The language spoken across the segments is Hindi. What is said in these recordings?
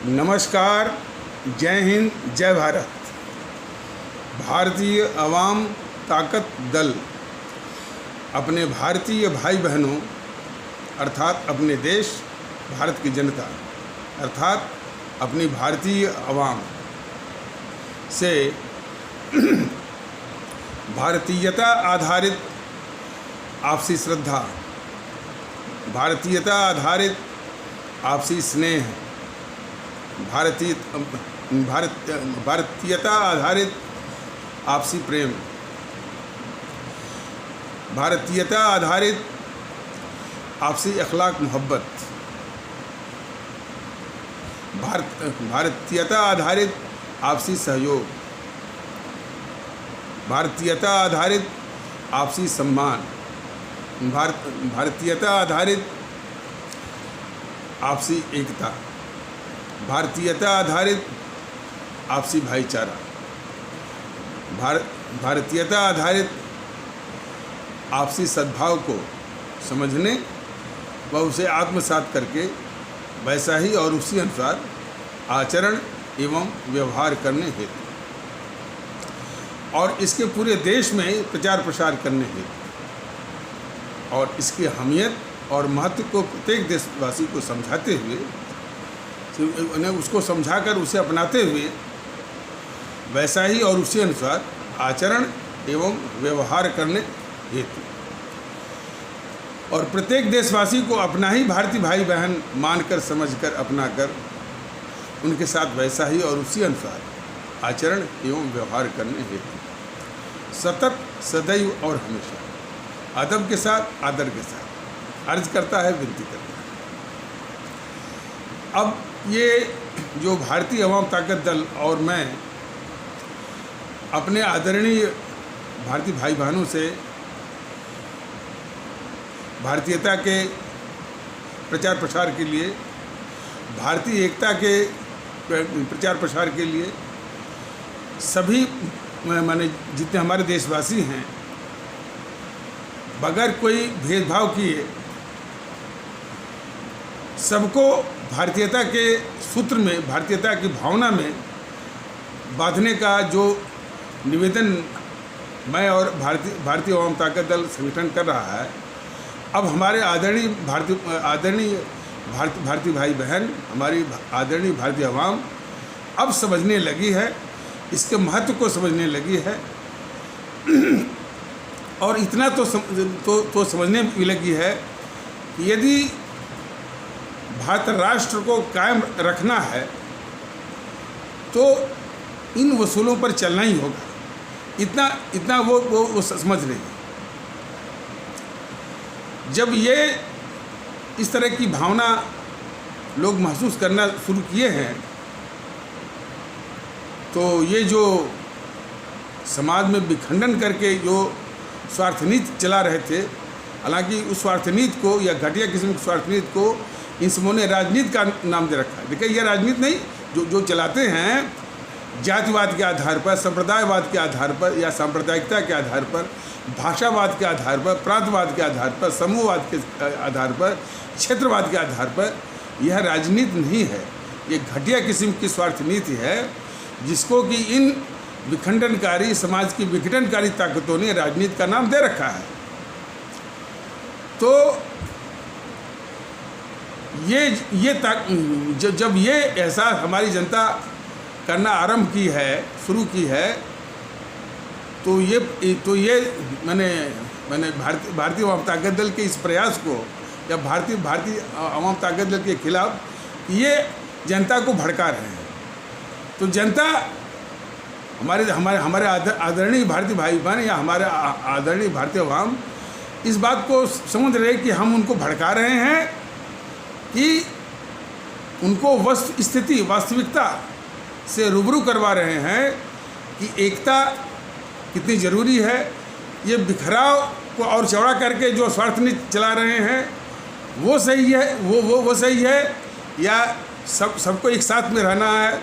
नमस्कार, जय हिंद, जय भारत। भारतीय अवाम ताकत दल अपने भारतीय भाई बहनों अर्थात अपने देश भारत की जनता अर्थात अपनी भारतीय अवाम से भारतीयता आधारित आपसी श्रद्धा, भारतीयता आधारित आपसी स्नेह, भारतीयता आधारित आपसी प्रेम, भारतीयता आधारित आपसी अखलाक मोहब्बत, भारतीयता आधारित आपसी सहयोग, भारतीयता आधारित आपसी सम्मान, भारतीयता आधारित आपसी एकता, भारतीयता आधारित आपसी भाईचारा, भारतीयता आधारित आपसी सद्भाव को समझने व उसे आत्मसात करके वैसा ही और उसी अनुसार आचरण एवं व्यवहार करने हेतु और इसके पूरे देश में प्रचार प्रसार करने हेतु और इसकी अहमियत और महत्व को प्रत्येक देशवासी को समझाते हुए, उसको समझाकर उसे अपनाते हुए वैसा ही और उसी अनुसार आचरण एवं व्यवहार करने हेतु और प्रत्येक देशवासी को अपना ही भारतीय भाई बहन मानकर समझकर अपनाकर उनके साथ वैसा ही और उसी अनुसार आचरण एवं व्यवहार करने हेतु सतत, सदैव और हमेशा अदब के साथ, आदर के साथ अर्ज करता है, विनती करता है। अब ये जो भारतीय अवाम ताकत दल और मैं अपने आदरणीय भारतीय भाई बहनों से भारतीयता के प्रचार प्रसार के लिए, भारतीय एकता के प्रचार प्रसार के लिए सभी माने जितने हमारे देशवासी हैं बगैर कोई भेदभाव किए सबको भारतीयता के सूत्र में, भारतीयता की भावना में बांधने का जो निवेदन मैं और भारतीय अवाम ताकत दल संगठन कर रहा है, अब हमारे आदरणीय भारतीय भाई बहन, हमारी आदरणीय भारतीय अवाम अब समझने लगी है, इसके महत्व को समझने लगी है और इतना तो समझने भी लगी है कि यदि भारत राष्ट्र को कायम रखना है तो इन वसूलों पर चलना ही होगा। इतना वो समझ रही है। जब ये इस तरह की भावना लोग महसूस करना शुरू किए हैं तो ये जो समाज में विखंडन करके जो स्वार्थनीति चला रहे थे, हालांकि उस स्वार्थनीति को या घटिया किस्म की स्वार्थनीति को इन समूहों ने राजनीति का नाम दे रखा है। देखिए, यह राजनीति नहीं जो चलाते हैं जातिवाद के आधार पर, संप्रदायवाद के आधार पर या सांप्रदायिकता के आधार पर, भाषावाद के आधार पर, प्रांतवाद के आधार पर, समूहवाद के आधार पर, क्षेत्रवाद के आधार पर, यह राजनीति नहीं है। ये घटिया किस्म की स्वार्थ नीति है जिसको कि इन विखंडनकारी, समाज की विघटनकारी ताकतों ने राजनीति का नाम दे रखा है। तो जब ये एहसास हमारी जनता करना आरंभ की है, शुरू की है, तो ये मैंने भारतीय अवाम ताकत दल के इस प्रयास को या भारतीय अवाम ताकत दल के खिलाफ ये जनता को भड़का रहे हैं। तो जनता हमारे आदरणीय भारतीय भाई बहन या हमारे आदरणीय भारतीय अवाम इस बात को समझ रहे कि हम उनको भड़का रहे हैं कि उनको स्थिति वास्तविकता से रूबरू करवा रहे हैं कि एकता कितनी ज़रूरी है। ये बिखराव को और चौड़ा करके जो स्वार्थ नीति चला रहे हैं वो सही है, वो सही है या सबको एक साथ में रहना है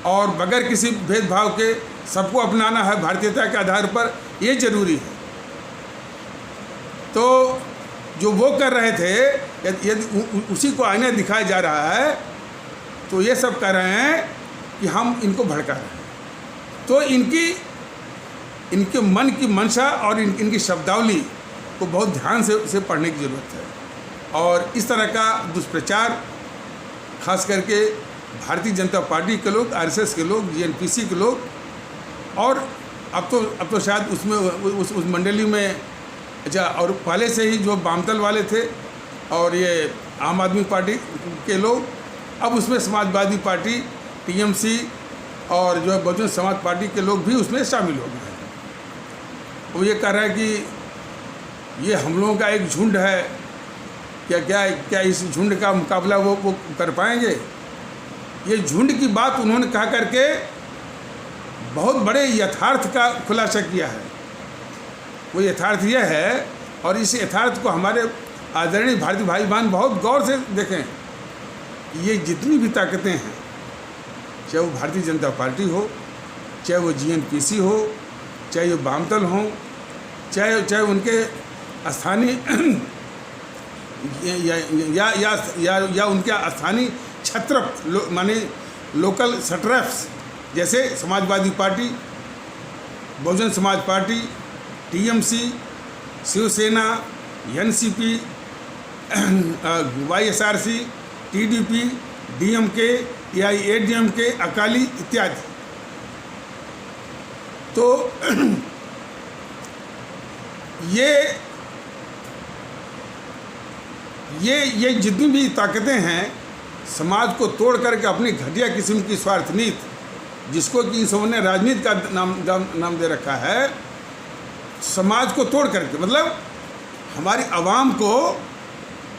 और बगैर किसी भेदभाव के सबको अपनाना है भारतीयता के आधार पर, ये ज़रूरी है। तो जो वो कर रहे थे यदि उसी को आईना दिखाया जा रहा है तो ये सब कह रहे हैं कि हम इनको भड़का रहे हैं। तो इनके मन की मंशा और इनकी शब्दावली को बहुत ध्यान से पढ़ने की ज़रूरत है। और इस तरह का दुष्प्रचार खास करके भारतीय जनता पार्टी के लोग, आरएसएस के लोग, जीएनपीसी के लोग, और अब तो शायद उसमें उस मंडली में अच्छा, और पहले से ही जो वामदल वाले थे और ये आम आदमी पार्टी के लोग, अब उसमें समाजवादी पार्टी, टीएमसी और जो है बहुजन समाज पार्टी के लोग भी उसमें शामिल हो गए हैं। वो ये कह रहा है कि ये हम लोगों का एक झुंड है, क्या इस झुंड का मुकाबला वो कर पाएंगे? ये झुंड की बात उन्होंने कहा करके बहुत बड़े यथार्थ का खुलासा किया है। वो यथार्थ यह है, और इस यथार्थ को हमारे आदरणीय भारतीय भाई बहन बहुत गौर से देखें। ये जितनी भी ताकतें हैं, चाहे वो भारतीय जनता पार्टी हो, चाहे वो जीएनपीसी हो, चाहे वो वामदल हो, चाहे उनके स्थानीय या उनके स्थानीय छत्र माने लोकल सट्रैप्स, जैसे Samajwadi party, Bahujan Samaj party, TMC, Shiv Sena, NCP, YSRC, TDP, DMK, AIADMK, Akali इत्यादि। तो ये जितनी भी ताकतें हैं, समाज को तोड़ करके अपनी घटिया किस्म की स्वार्थ नीति, जिसको कि इन सबों ने राजनीति का नाम दे रखा है, समाज को तोड़ करके, मतलब हमारी आवाम को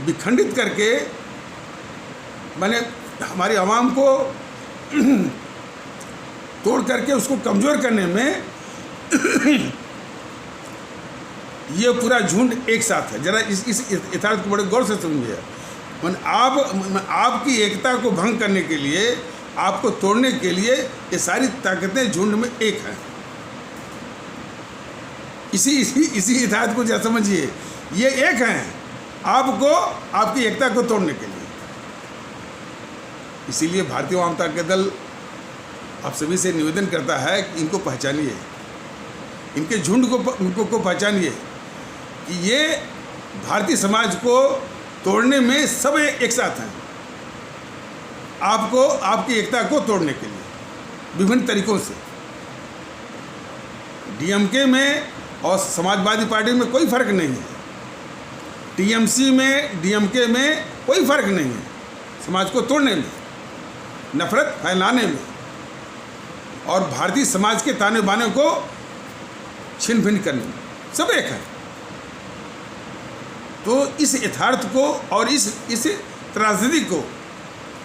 विखंडित करके, माने हमारी आवाम को तोड़ करके उसको कमज़ोर करने में ये पूरा झुंड एक साथ है। जरा इस यथार्थ को बड़े गौर से समझिए। आपकी एकता को भंग करने के लिए, आपको तोड़ने के लिए ये सारी ताकतें झुंड में एक हैं। इसी यथार्थ को जरा समझिए, ये एक हैं आपको, आपकी एकता को तोड़ने के लिए। इसीलिए भारतीय वामता के दल आप सभी से निवेदन करता है कि इनको पहचानिए, इनके झुंड को पहचानिए कि ये भारतीय समाज को तोड़ने में सब एक साथ हैं। आपको, आपकी एकता को तोड़ने के लिए विभिन्न तरीकों से। डीएमके में और समाजवादी पार्टी में कोई फर्क नहीं है, टीएमसी में, डीएमके में कोई फर्क नहीं है। समाज को तोड़ने में, नफरत फैलाने में और भारतीय समाज के ताने बाने को छिन भिन्न करने में सब एक है। तो इस यथार्थ को और इस त्रासदी को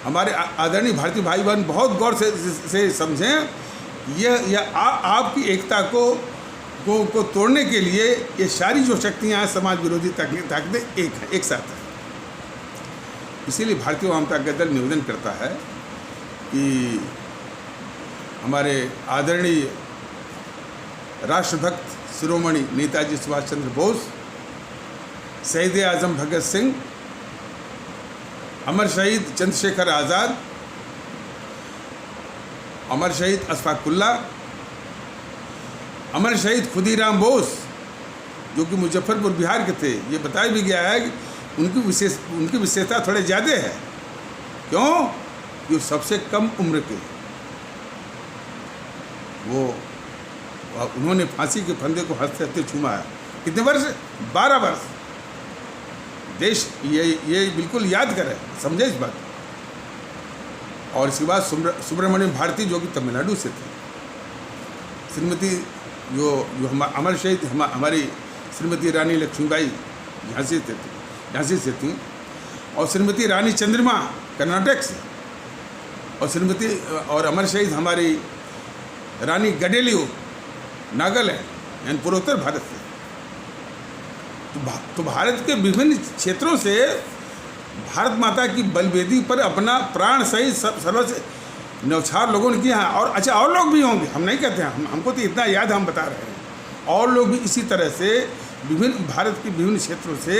हमारे आदरणीय भारतीय भाई बहन बहुत गौर से समझें। यह आपकी एकता को तोड़ने के लिए ये सारी जो शक्तियाँ हैं, समाज विरोधी ताकतें एक साथ हैं। इसीलिए भारतीय वामता का दल निवेदन करता है कि हमारे आदरणीय राष्ट्रभक्त शिरोमणि नेताजी सुभाष चंद्र बोस, शहीद आजम भगत सिंह, अमर शहीद चंद्रशेखर आज़ाद, अमर शहीद अशफाक उल्लाह, अमर शहीद खुदीराम बोस, जो कि मुजफ्फरपुर बिहार के थे। ये बताया भी गया है कि उनकी विशेषता थोड़े ज़्यादा है। क्यों? कि वो सबसे कम उम्र के, वो उन्होंने फांसी के फंदे को हंसते हंसते छूमा है। कितने वर्ष? 12 वर्ष। देश ये बिल्कुल याद करे, समझे इस बात। और इसके बाद सुब्रमण्यम भारती, जो कि तमिलनाडु से थे, श्रीमती जो अमर शहीद हमारी श्रीमती रानी लक्ष्मीबाई झांसी से थी, और श्रीमती रानी चंद्रमा कर्नाटक से, और अमर शहीद हमारी रानी गडेलियो नागालैंड यानी पूर्वोत्तर भारत से। तो भारत के विभिन्न क्षेत्रों से भारत माता की बलवेदी पर अपना प्राण सहित सर्वस्व न्यौछावर लोगों ने किया है। और अच्छा, और लोग भी होंगे, हम नहीं कहते हैं, हमको तो इतना याद हम बता रहे हैं। और लोग भी इसी तरह से भारत के विभिन्न क्षेत्रों से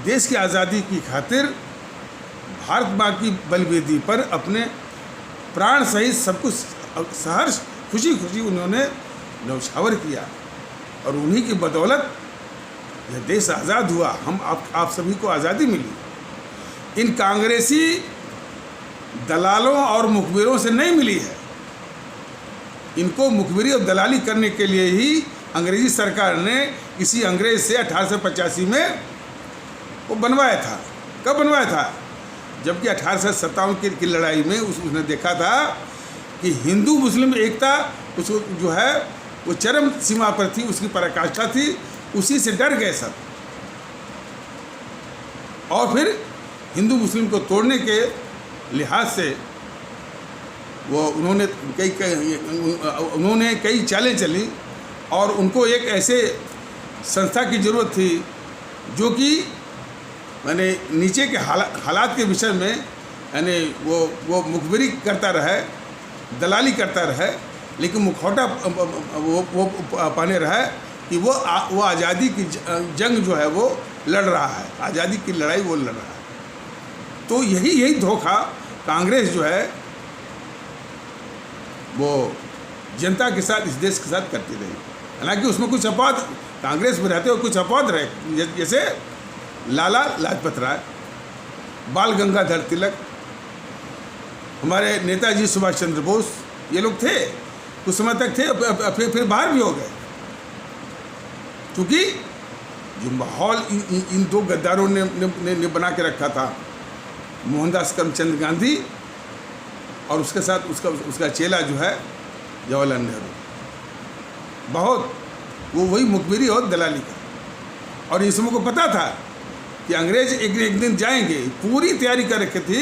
देश की आज़ादी की खातिर भारत माँ की बलिवेदी पर अपने प्राण सहित सब कुछ सहर्ष खुशी खुशी उन्होंने न्यौछावर किया, और उन्हीं की बदौलत यह देश आज़ाद हुआ। हम आप सभी को आज़ादी मिली। इन कांग्रेसी दलालों और मुखबिरों से नहीं मिली है। इनको मुखबिरी और दलाली करने के लिए ही अंग्रेजी सरकार ने किसी अंग्रेज से 1885 में वो बनवाया था। कब बनवाया था? जबकि 1857 की लड़ाई में उसने देखा था कि हिंदू मुस्लिम एकता उसको जो है वो चरम सीमा पर थी, उसकी पराकाष्ठा थी। उसी से डर गए सब, और फिर हिंदू मुस्लिम को तोड़ने के लिहाज से वो उन्होंने कई चालें चली, और उनको एक ऐसे संस्था की ज़रूरत थी जो कि माने नीचे के हालात के विषय में यानी वो मुखबिरी करता रहे, दलाली करता रहे, लेकिन मुखौटा वो पहने रहे कि वो आज़ादी की जंग जो है वो लड़ रहा है, आज़ादी की लड़ाई वो लड़ रहा है। तो यही धोखा कांग्रेस जो है वो जनता के साथ, इस देश के साथ करती रही। हालांकि उसमें कुछ अपवाद कांग्रेस में रहते और कुछ अपवाद रहे, जैसे लाला लाजपत राय, बाल गंगाधर तिलक, हमारे नेताजी सुभाष चंद्र बोस, ये लोग थे, कुछ समय तक थे, फिर बाहर भी हो गए। क्योंकि जो माहौल इन दो गद्दारों ने बना के रखा था, मोहनदास करमचंद गांधी और उसके साथ उसका चेला जो है जवाहरलाल नेहरू, बहुत वो वही मुखबिरी और दलाली का। और इन सबों को पता था कि अंग्रेज एक दिन जाएंगे, पूरी तैयारी कर रखी थी।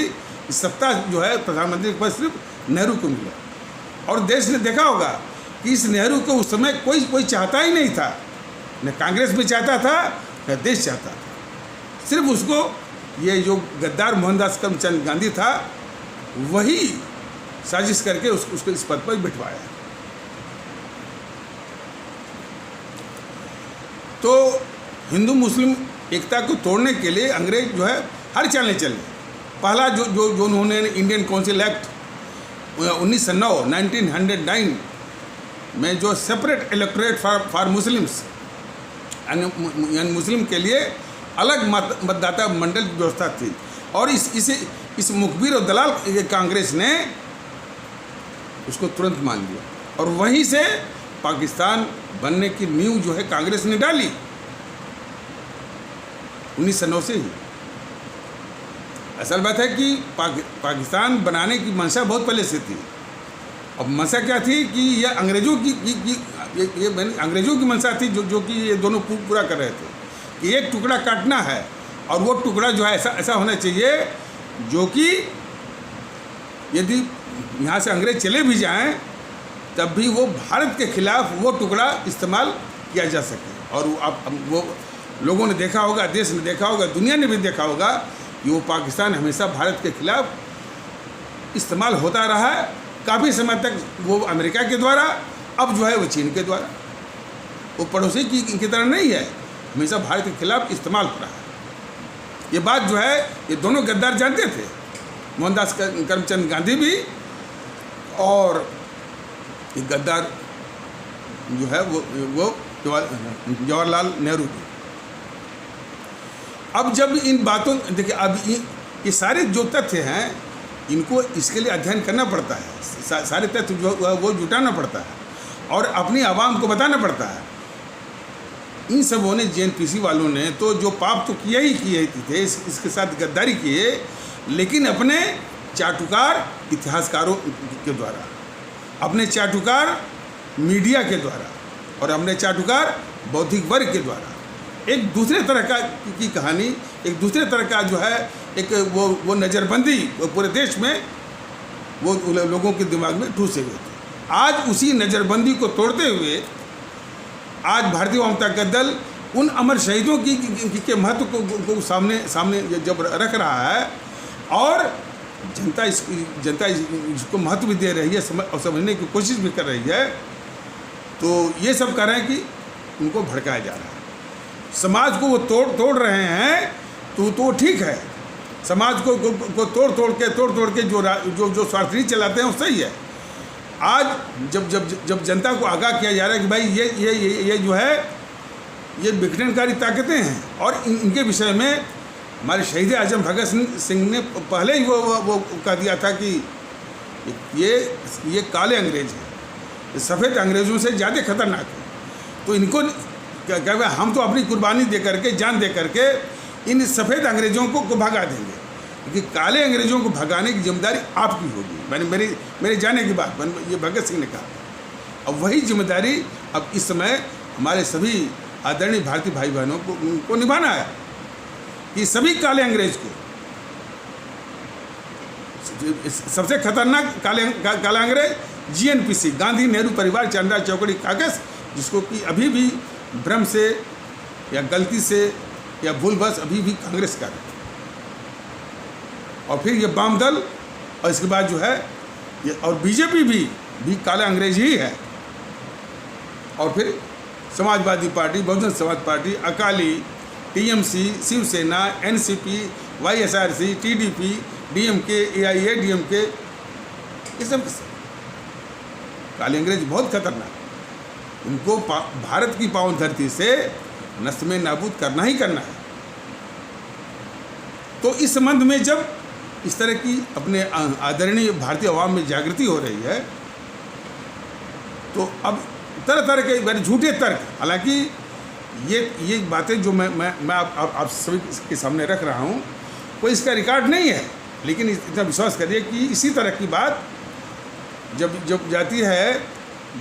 सत्ता जो है प्रधानमंत्री के पास सिर्फ नेहरू को मिला, और देश ने देखा होगा कि इस नेहरू को उस समय कोई चाहता ही नहीं था, न कांग्रेस में चाहता था न देश चाहता था। सिर्फ उसको ये जो गद्दार मोहनदास करमचंद गांधी था वही साजिश करके उसको इस पद पर बिठवाया। तो हिंदू मुस्लिम एकता को तोड़ने के लिए अंग्रेज जो है हर चालें चले। पहला जो उन्होंने इंडियन काउंसिल एक्ट 1909 में जो सेपरेट इलेक्टोरेट फॉर मुस्लिम्स यानी मुस्लिम के लिए अलग मतदाता मंडल की व्यवस्था थी, और इस मुखबिर और दलाल कांग्रेस ने उसको तुरंत मान लिया, और वहीं से पाकिस्तान बनने की नींव जो है कांग्रेस ने डाली 1909 से ही। असल बात है कि पाकिस्तान बनाने की मंशा बहुत पहले से थी। अब मंशा क्या थी कि यह अंग्रेजों की मंशा थी जो कि ये दोनों पूरा कर रहे थे कि एक टुकड़ा काटना है, और वो टुकड़ा जो है ऐसा होना चाहिए जो कि यदि यहाँ से अंग्रेज चले भी जाएं तब भी वो भारत के खिलाफ वो टुकड़ा इस्तेमाल किया जा सके। और वो लोगों ने देखा होगा, देश ने देखा होगा, दुनिया ने भी देखा होगा कि वो पाकिस्तान हमेशा भारत के खिलाफ इस्तेमाल होता रहा है काफ़ी समय तक। वो अमेरिका के द्वारा, अब जो है वो चीन के द्वारा, वो पड़ोसी की तरह नहीं है, हमेशा भारत के खिलाफ इस्तेमाल हो रहा है। ये बात जो है ये दोनों गद्दार जानते थे, मोहनदास करमचंद गांधी भी और ये गद्दार जो है वो जवाहरलाल नेहरू भी। अब जब इन बातों देखिए, अब ये सारे जो तथ्य हैं इनको इसके लिए अध्ययन करना पड़ता है, सारे तथ्य जो वो जुटाना पड़ता है और अपनी आवाम को बताना पड़ता है। इन सबों ने जेएनपीसी वालों ने तो जो पाप तो किए ही किए थे, इसके साथ गद्दारी किए, लेकिन अपने चाटुकार इतिहासकारों के द्वारा, अपने चाटुकार मीडिया के द्वारा और अपने चाटुकार बौद्धिक वर्ग के द्वारा एक दूसरे तरह की कहानी, एक दूसरे तरह का जो है एक वो नज़रबंदी पूरे देश में वो लोगों के दिमाग में ठूसे हुए थे। आज उसी नज़रबंदी को तोड़ते हुए आज भारतीय वाम ताकत दल उन अमर शहीदों के महत्व को सामने जब रख रहा है और जनता इसको महत्व भी दे रही है और समझने की कोशिश भी कर रही है, तो ये सब कर रहे हैं कि उनको भड़काया जा रहा है, समाज को वो तोड़ रहे हैं। तो ठीक है, समाज को तोड़ तोड़ के जो स्वार्थनीति चलाते हैं वो सही है। आज जब जनता को आगाह किया जा रहा है कि भाई ये जो है ये विघटनकारी ताकतें हैं, और इनके विषय में हमारे शहीद आजम भगत सिंह ने पहले ही वो कह दिया था कि ये काले अंग्रेज हैं, सफ़ेद अंग्रेज़ों से ज़्यादा खतरनाक है। तो इनको क्या हम तो अपनी कुर्बानी दे करके, जान दे करके इन सफ़ेद अंग्रेज़ों को भगा देंगे, क्योंकि काले अंग्रेज़ों को भगाने की जिम्मेदारी आपकी होगी। मेरे जाने के बाद ये भगत सिंह ने कहा। अब वही जिम्मेदारी अब इस समय हमारे सभी आदरणीय भारतीय भाई बहनों को निभाना है कि सभी काले अंग्रेज को, सबसे खतरनाक काला अंग्रेज GNPC, गांधी नेहरू परिवार चंद्रा चौकड़ी कागज, जिसको कि अभी भी भ्रम से या गलती से या भूलवश अभी भी कांग्रेस का है, और फिर ये वाम दल, और इसके बाद जो है ये और BJP भी काला अंग्रेज ही है, और फिर Samajwadi party, Bahujan Samaj party, Akali, TMC, Shiv Sena, NCP, YSRC, TDP, DMK, AIADMK, ये सब काले अंग्रेज बहुत खतरनाक। उनको भारत की पावन धरती से नस्ल में नाबूद करना ही करना है। तो इस संबंध में जब इस तरह की अपने आदरणीय भारतीय आवाम में जागृति हो रही है, तो अब तरह तरह के बड़े झूठे तर्क, हालांकि ये बातें जो मैं आप सभी के सामने रख रहा हूँ, कोई इसका रिकॉर्ड नहीं है, लेकिन इतना विश्वास करिए कि इसी तरह की बात जब जाती है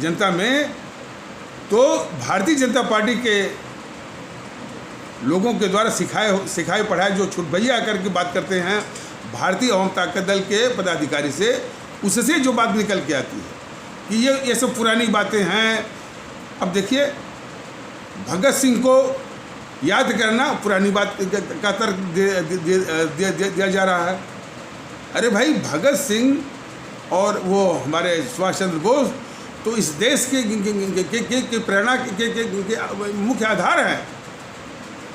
जनता में, तो भारतीय जनता पार्टी के लोगों के द्वारा सिखाए पढ़ाए जो छुटभैया आकर के बात करते हैं भारतीय अवाम ताकत दल के पदाधिकारी से, उससे जो बात निकल के आती है कि ये सब पुरानी बातें हैं। अब देखिए, भगत सिंह को याद करना पुरानी बात का तर्क दिया जा रहा है। अरे भाई, भगत सिंह और वो हमारे सुभाष चंद्र बोस तो इस देश के प्रेरणा के मुख्य आधार हैं।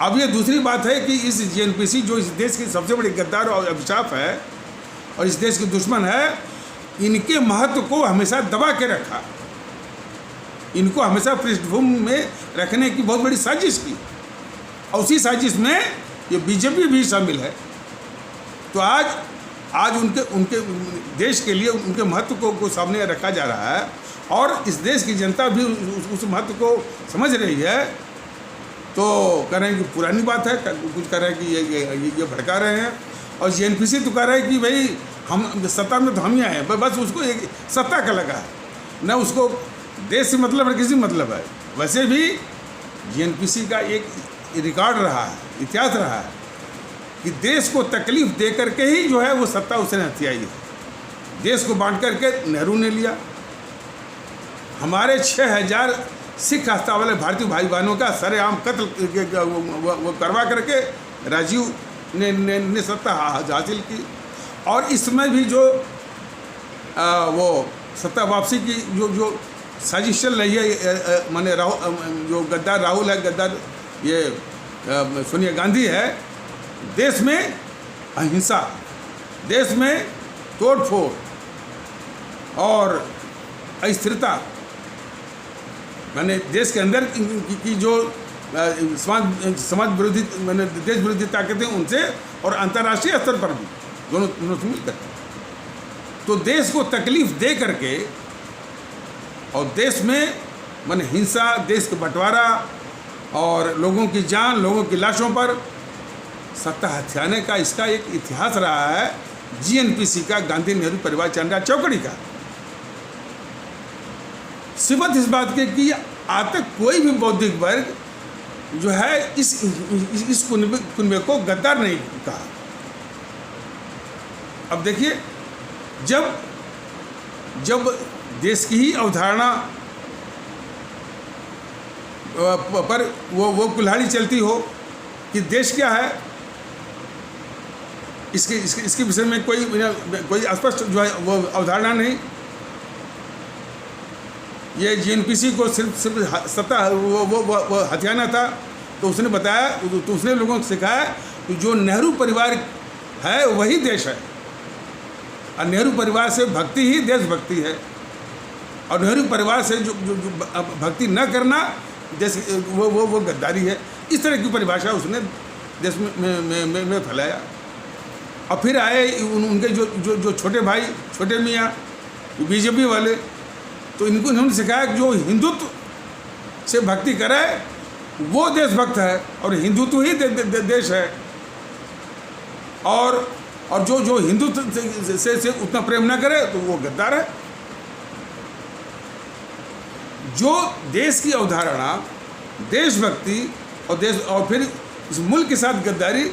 अब ये दूसरी बात है कि इस GNPC जो इस देश की सबसे बड़ी गद्दार और अभिशाप है और इस देश के दुश्मन है, इनके महत्व को हमेशा दबा के रखा, इनको हमेशा पृष्ठभूमि में रखने की बहुत बड़ी साजिश की, और उसी साजिश में ये BJP भी शामिल है। तो आज उनके देश के लिए उनके महत्व को सामने रखा जा रहा है, और इस देश की जनता भी उस महत्व को समझ रही है। तो कह रहे हैं कि पुरानी बात है, कुछ कह रहे हैं कि ये भड़का रहे हैं, और GNPC तो कह रहे हैं कि भाई हम सत्ता में तो हम ही आए हैं, बस उसको एक सत्ता का लगा है, न उसको देश से मतलब है, किसी मतलब है। वैसे भी GNPC का एक रिकॉर्ड रहा है, इतिहास रहा है कि देश को तकलीफ दे करके ही जो है वो सत्ता उसने हथियाई है। देश को बांट करके नेहरू ने लिया, हमारे 6000 सिख आस्था वाले भारतीय भाई बहनों का सरेआम कत्ल वो करवा करके राजीव ने सत्ता हासिल की, और इसमें भी जो वो सत्ता वापसी की जो साजिश चल रही है, माने जो गद्दार राहुल है, गद्दार ये सोनिया गांधी है, देश में अहिंसा, देश में तोड़फोड़ और अस्थिरता, मैंने देश के अंदर की जो समाज विरोधी मैंने देश विरोधी ताकतें उनसे, और अंतर्राष्ट्रीय स्तर पर भी दोनों से मिलकर, तो देश को तकलीफ दे करके और देश में मैंने हिंसा, देश का बंटवारा और लोगों की जान, लोगों की लाशों पर सत्ता हथियाने का इसका एक इतिहास रहा है GNPC का, गांधी नेहरू परिवार चंद्रा चौकड़ी का। सिबत इस बात के कि आज तक कोई भी बौद्धिक वर्ग जो है इस कुनबे को गद्दार नहीं कहा। अब देखिए, जब देश की ही अवधारणा पर वो कुल्हाड़ी चलती हो कि देश क्या है, इसके विषय में कोई स्पष्ट जो है वो अवधारणा नहीं। ये GNPC को सिर्फ सत्ता वो हथियाना था, तो उसने बताया, तो उसने लोगों को सिखाया कि जो नेहरू परिवार है वही देश है। और नेहरू परिवार से भक्ति ही देशभक्ति है। और नेहरू परिवार से जो जो, जो भक्ति न करना देश वो गद्दारी है। इस तरह की परिभाषा उसने देश में फैलाया। और फिर आए उनके जो छोटे भाई, छोटे मियाँ बीजेपी वाले, तो इन्होंने सिखाया कि जो हिंदुत्व से भक्ति करे वो देशभक्त है और हिंदुत्व ही देश है। और जो हिंदुत्व से उतना प्रेम न करे तो वो गद्दार है। जो देश की अवधारणा, देशभक्ति और फिर इस मुल्क के साथ गद्दारी,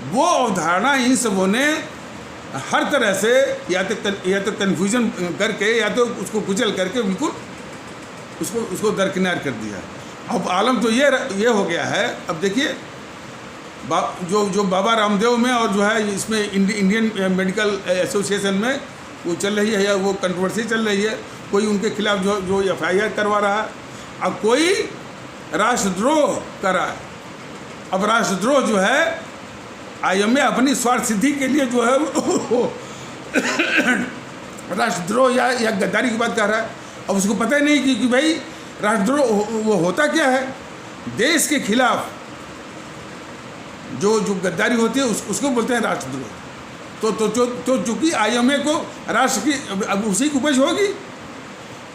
वो अवधारणा इन सबों ने हर तरह से या तो कन्फ्यूजन करके या तो उसको कुचल करके बिल्कुल उसको दरकिनार कर दिया। अब आलम तो ये हो गया है। अब देखिए जो बाबा रामदेव में और जो है इसमें इंडियन मेडिकल एसोसिएशन में वो चल रही है या वो कंट्रोवर्सी चल रही है। कोई उनके खिलाफ जो FIR करवा रहा है, अब कोई राष्ट्रद्रोह कर रहा है। अब राष्ट्रद्रोह जो है IMA अपनी स्वार्थ सिद्धि के लिए जो है राष्ट्रद्रोह या गद्दारी की बात कर रहा है। अब उसको पता ही नहीं कि भाई राष्ट्रद्रोह वो होता क्या है। देश के खिलाफ जो गद्दारी होती है उसको बोलते हैं राष्ट्रद्रोह। तो चूंकि IMA को राष्ट्र की अब उसी की उपज होगी,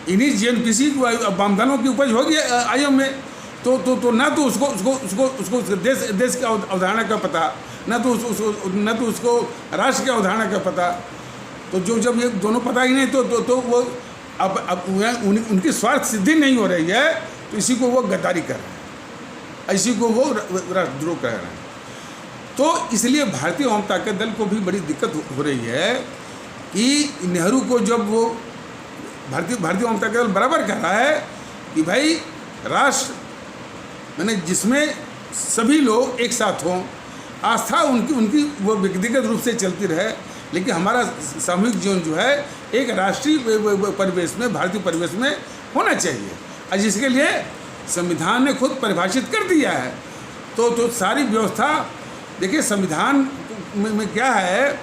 इन्हीं GNPC वामदलों की उपज होगी IMA। तो ना तो उसको देश की अवधारणा का पता, ना तो उसको राष्ट्र की अवधारणा का पता। तो जब ये दोनों पता ही नहीं तो वो अब उनकी स्वार्थ सिद्धि नहीं हो रही है, तो इसी को वो गद्दारी कर रहे हैं, इसी को वो राष्ट्रद्रोह कह रहे हैं। तो इसलिए भारतीय आम ताकत दल को भी बड़ी दिक्कत हो रही है कि नेहरू को जब वो भारतीय आम ताकत दल बराबर कह रहा है कि भाई राष्ट्र मैंने जिसमें सभी लोग एक साथ हों, आस्था उनकी वो व्यक्तिगत रूप से चलती रहे, लेकिन हमारा सामूहिक जीवन जो है एक राष्ट्रीय परिवेश में, भारतीय परिवेश में होना चाहिए। और जिसके लिए संविधान ने खुद परिभाषित कर दिया है। तो सारी व्यवस्था देखिए संविधान में क्या है,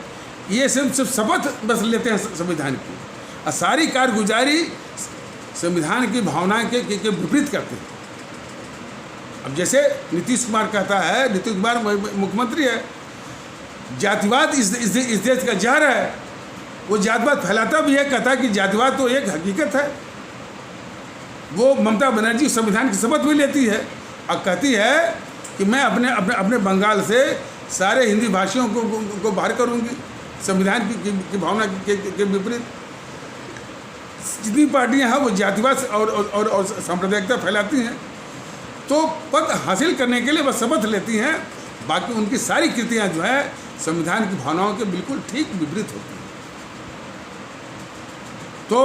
ये सिर्फ शपथ बस लेते हैं संविधान की, और सारी कारगुजारी संविधान की भावना के विपरीत करते हैं। अब जैसे नीतीश कुमार कहता है, नीतीश कुमार मुख्यमंत्री है, जातिवाद इस देश का जहर है। वो जातिवाद फैलाता भी है, कहता है कि जातिवाद तो एक हकीकत है। वो ममता बनर्जी संविधान की शपथ भी लेती है और कहती है कि मैं अपने बंगाल से सारे हिंदी भाषियों को बाहर करूंगी, संविधान की भावना के विपरीत। जितनी पार्टियां हैं वो जातिवाद और सांप्रदायिकता फैलाती हैं। तो पद हासिल करने के लिए वह शपथ लेती हैं, बाकी उनकी सारी कृतियां जो है संविधान की भावनाओं के बिल्कुल ठीक विपरीत होती हैं। तो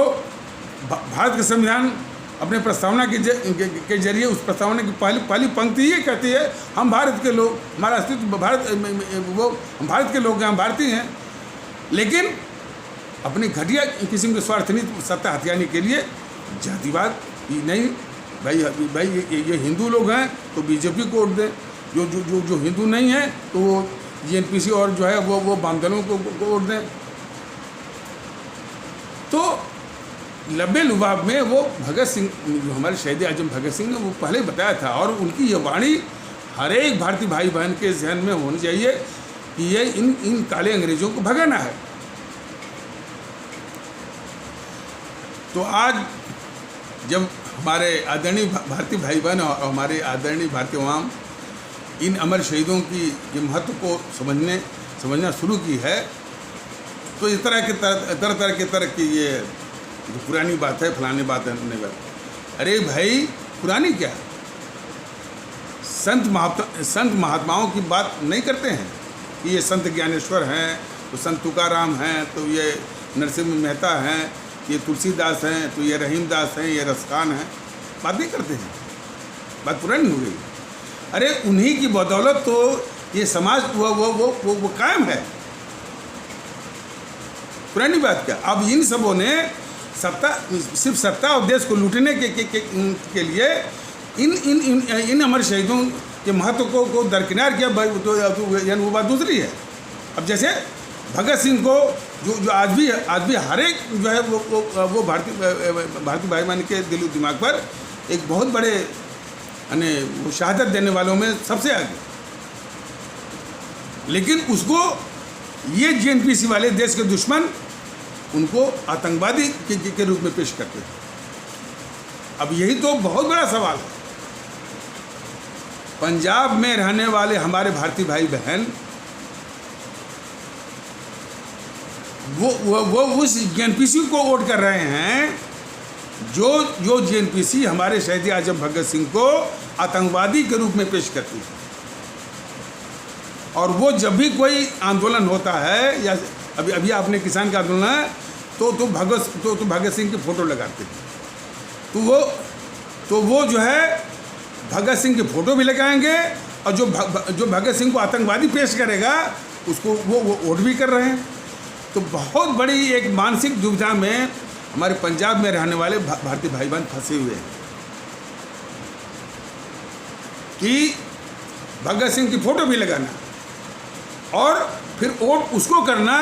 भारत का संविधान अपने प्रस्तावना के जरिए उस प्रस्तावना की पहली पंक्ति ये कहती है, हम भारत के लोग, हमारा अस्तित्व हम भारत के लोग हैं, हम भारतीय हैं। लेकिन अपनी घटिया किस्म के स्वार्थ नीति सत्ता हथियाने के लिए जातिवाद नहीं, भाई ये हिंदू लोग हैं तो बीजेपी को वोट दें, जो हिंदू नहीं है तो वो GNPC और जो है वो वामदलों को वोट दें। तो लब्बे लुबाब में वो भगत सिंह, जो हमारे शहीद आजम भगत सिंह ने वो पहले बताया था, और उनकी ये वाणी हर एक भारतीय भाई बहन के जहन में होनी चाहिए कि ये इन काले अंग्रेजों को भगाना है। तो आज जब हमारे आदरणीय भारतीय भाई बहन और हमारे आदरणीय भारतीय अवाम इन अमर शहीदों की ये महत्व को समझना शुरू की है, तो इस तरह की ये जो पुरानी बात है, फलानी बात है, नहीं बात, अरे भाई पुरानी क्या, संत महात्माओं की बात नहीं करते हैं कि ये संत ज्ञानेश्वर हैं, तो संत तुकाराम हैं, तो ये नरसिंह मेहता हैं, ये तुलसीदास हैं, तो ये रहीमदास हैं, ये रसखान हैं, बात नहीं करते हैं, बात पुरानी हो गई। अरे उन्हीं की बदौलत तो ये समाज वो कायम है, पुरानी बात क्या। अब इन सबों ने सिर्फ सत्ता और देश को लूटने के लिए इन अमर शहीदों के महत्व को दरकिनार किया, यानी वो बात दूसरी है। अब जैसे भगत सिंह को जो आज भी हर एक जो है वो भारतीय भाई बहन के दिलो दिमाग पर एक बहुत बड़े यानी वो शहादत देने वालों में सबसे आगे। लेकिन उसको ये जेएनपीसी वाले देश के दुश्मन उनको आतंकवादी के रूप में पेश करते हैं। अब यही तो बहुत बड़ा सवाल है। पंजाब में रहने वाले हमारे भारतीय भाई बहन वो उस जेएनपीसी को वोट कर रहे हैं जो जेएनपीसी हमारे शहीद आजम भगत सिंह को आतंकवादी के रूप में पेश करती है। और वो जब भी कोई आंदोलन होता है या अभी आपने किसान का आंदोलन है तो भगत सिंह की फोटो लगाते हैं। तो वो जो है भगत सिंह की फोटो भी लगाएंगे और जो भगत सिंह को आतंकवादी पेश करेगा उसको वो वोट भी कर रहे हैं। तो बहुत बड़ी एक मानसिक दुविधा में हमारे पंजाब में रहने वाले भारतीय भाई बहन फंसे हुए हैं कि भगत सिंह की फोटो भी लगाना और फिर वोट उसको करना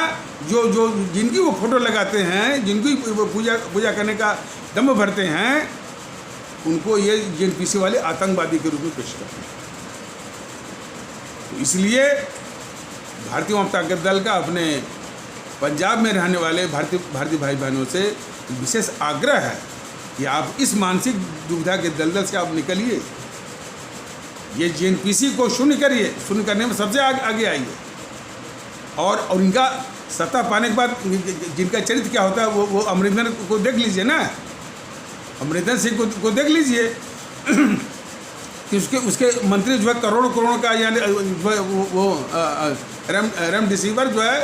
जो जिनकी वो फोटो लगाते हैं, जिनकी वो पूजा करने का दम भरते हैं, उनको ये जेएनपीसी वाले आतंकवादी के रूप में पेश करते हैं। तो इसलिए भारतीय जनता दल का अपने पंजाब में रहने वाले भारतीय भाई बहनों से विशेष आग्रह है कि आप इस मानसिक दुविधा के दलदल से आप निकलिए। ये जेएनपीसी को शून्य करिए, शून्य करने में सबसे आगे आइए और इनका सत्ता पाने के बाद जिनका चरित्र क्या होता है वो अमरिंदर को देख लीजिए ना। अमरिंदर सिंह को देख लीजिए कि उसके मंत्री जो है करोड़ों का यानी वो रेमडेसिविर जो है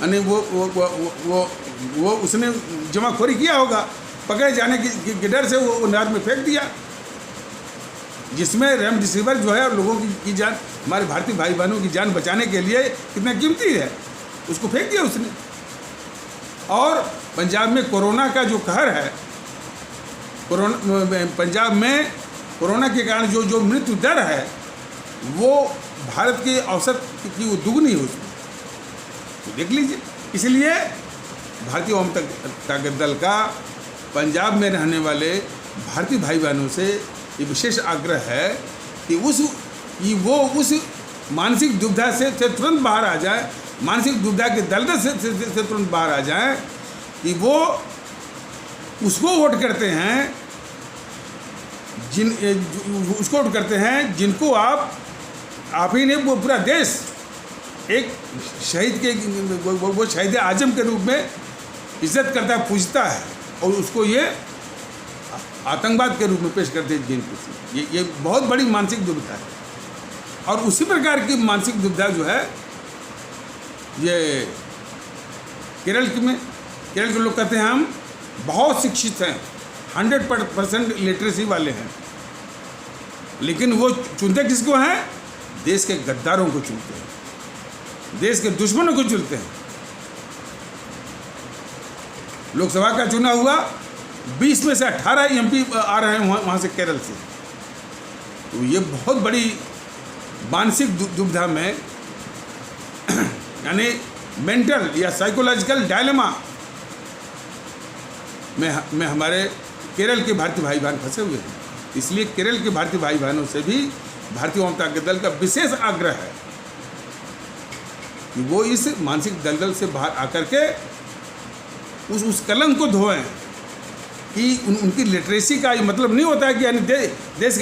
यानी वो उसने जमाखोरी किया होगा, पकड़े जाने की डर से वो नाद में फेंक दिया, जिसमें रेमडेसिविर जो है लोगों की जान, हमारे भारतीय भाई बहनों की जान बचाने के लिए कितना कीमती है, उसको फेंक दिया उसने। और पंजाब में कोरोना का जो कहर है, पंजाब में कोरोना के कारण जो मृत्यु दर है वो भारत के औसत की वो दुगनी है उसमें, तो देख लीजिए। इसलिए भारतीय जनता दल का पंजाब में रहने वाले भारतीय भाई बहनों से ये विशेष आग्रह है कि वो उस मानसिक दुविधा से तुरंत बाहर आ जाए, मानसिक दुविधा के दलदल से तुरंत बाहर आ जाए कि वो उसको वोट करते हैं उसको वोट करते हैं जिनको आप ही ने वो पूरा देश एक शहीद के वो शहीद आजम के रूप में इज्जत करता है, पूजता है, और उसको ये आतंकवाद के रूप में पेश करते हैं जेएनपीसी। ये बहुत बड़ी मानसिक दुविधा है। और उसी प्रकार की मानसिक दुविधा जो है ये केरल के लोग कहते हैं हम बहुत शिक्षित हैं, 100% लिटरेसी वाले हैं, लेकिन वो चुनते किसको हैं? देश के गद्दारों को चुनते हैं, देश के दुश्मनों को चुनते हैं। लोकसभा का चुनाव हुआ, 20 में से 18 एमपी आ रहे हैं वहाँ से, केरल से। तो ये बहुत बड़ी मानसिक दुविधा में यानी मेंटल या साइकोलॉजिकल डायलेमा में हमारे केरल के भारतीय भाई बहन फंसे हुए हैं। इसलिए केरल के भारतीय भाई बहनों से भी भारतीय जनता दल का विशेष आग्रह है कि वो इस मानसिक दलदल से बाहर आकर के उस कलंक को धोएं कि उनकी लिटरेसी का ये मतलब नहीं होता है कि यानी देश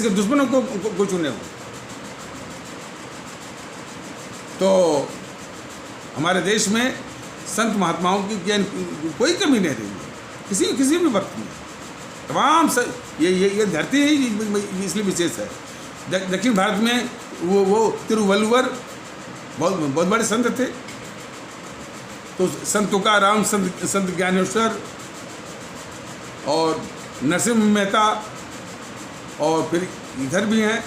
के दुश्मनों को चुने हो। तो हमारे देश में संत महात्माओं की कोई कमी नहीं रही है, किसी भी वक्त में। तमाम ये धरती ही इसलिए विशेष है। दक्षिण भारत में वो तिरुवल्लुवर बहुत बड़े संत थे। तो संत तुकाराम, संत ज्ञानेश्वर और नरसिम्हा मेहता, और फिर इधर भी हैं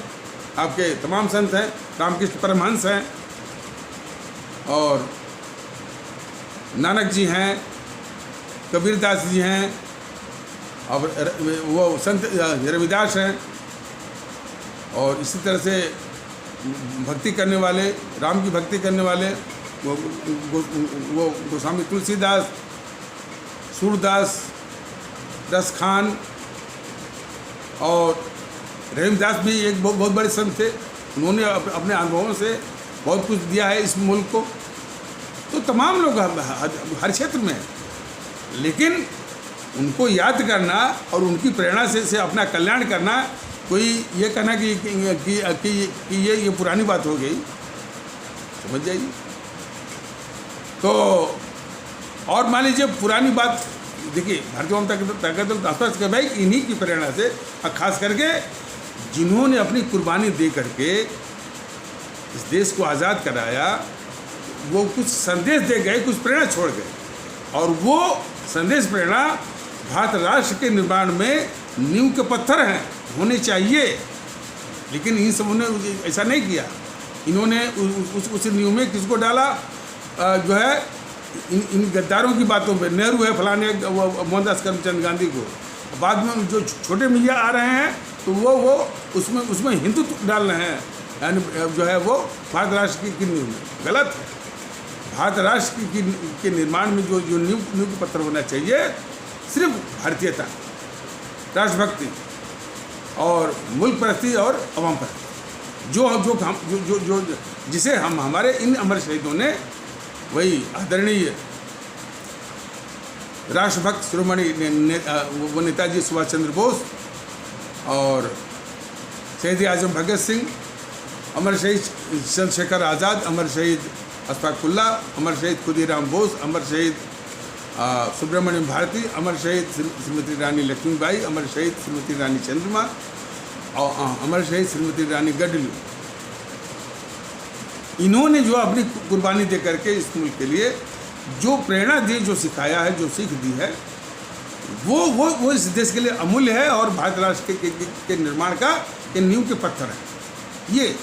आपके तमाम संत हैं, रामकृष्ण परमहंस हैं, और नानक जी हैं, कबीरदास जी हैं, और वो संत रविदास हैं, और इसी तरह से भक्ति करने वाले, राम की भक्ति करने वाले वो गोस्वामी तुलसीदास, सूरदास, दस खान और रहीमदास भी एक बहुत बड़े संत थे। उन्होंने अपने अनुभवों से बहुत कुछ दिया है इस मुल्क को। तो तमाम लोग हर क्षेत्र में, लेकिन उनको याद करना और उनकी प्रेरणा से अपना कल्याण करना, कोई ये कहना कि ये पुरानी बात हो गई, समझ जाइए। तो और मान लीजिए पुरानी बात, देखिए भारतीय जनता दल के भाई इन्हीं की प्रेरणा से, और खास करके जिन्होंने अपनी कुर्बानी दे करके इस देश को आज़ाद कराया, वो कुछ संदेश दे गए, कुछ प्रेरणा छोड़ गए, और वो संदेश प्रेरणा भारत राष्ट्र के निर्माण में नींव के पत्थर हैं, होने चाहिए। लेकिन इन सबों ने ऐसा नहीं किया। इन्होंने उस नींव में किसको डाला, जो है इन गद्दारों की बातों पे, नेहरू है, फलाने मोहनदास करमचंद गांधी को। बाद में जो छोटे मियाँ आ रहे हैं तो वो उसमें हिंदुत्व डाल रहे हैं, यानी जो है वो भारत राष्ट्र की नींव में। गलत है। भारत राष्ट्र के निर्माण में जो नींव के पत्थर होना चाहिए, सिर्फ भारतीयता, राष्ट्रभक्ति और मुल्क परस्ती और अवाम परस्ती, जो जिसे हम हमारे इन अमर शहीदों ने, वही आदरणीय राष्ट्रभक्त शिरोमणि वो नेताजी सुभाष चंद्र बोस और शहीद आजम भगत सिंह, अमर शहीद चंद्रशेखर आज़ाद, अमर शहीद अशफाकुल्ला, अमर शहीद खुदीराम बोस, अमर शहीद सुब्रमण्यम भारती, अमर शहीद श्रीमती रानी लक्ष्मीबाई, अमर शहीद श्रीमती रानी चंद्रमा और अमर शहीद श्रीमती रानी गडलू। इन्होंने जो अपनी कुर्बानी दे करके इस मुल्क के लिए जो प्रेरणा दी, जो सिखाया है, जो सीख दी है, वो इस देश के लिए अमूल्य है और भारत राष्ट्र के निर्माण का नींव के पत्थर है ये।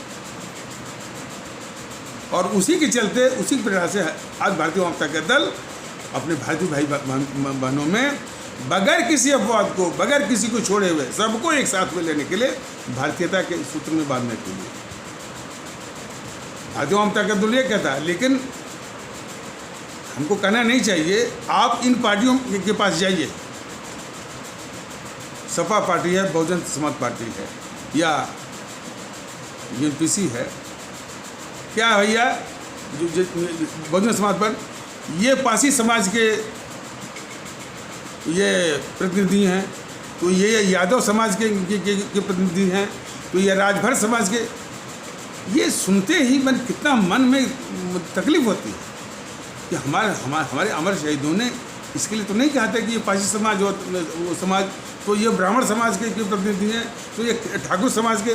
और उसी के चलते, उसी प्रेरणा से आज भारतीय जनता दल अपने भारतीय भाई बहनों में बगैर किसी अपवाद को, बगैर किसी को छोड़े हुए, सबको एक साथ में लेने के लिए, भारतीयता के सूत्र में बांधने के लिए भारतीय जनता दल ये कहता है। लेकिन हमको कहना नहीं चाहिए। आप इन पार्टियों के पास जाइए, सपा पार्टी है, बहुजन समाज पार्टी है, या यूपीसी है, क्या है भैया, जो बहुजन समाज पर ये पासी समाज के ये प्रतिनिधि हैं, तो ये यादव समाज के प्रतिनिधि हैं, तो ये राजभर समाज के। ये सुनते ही कितना मन में तकलीफ होती है कि हमारे अमर शहीदों ने इसके लिए तो नहीं कहा था कि ये पासी समाज हो, वो समाज, तो ये ब्राह्मण समाज के प्रतिनिधि हैं, तो ये ठाकुर समाज के।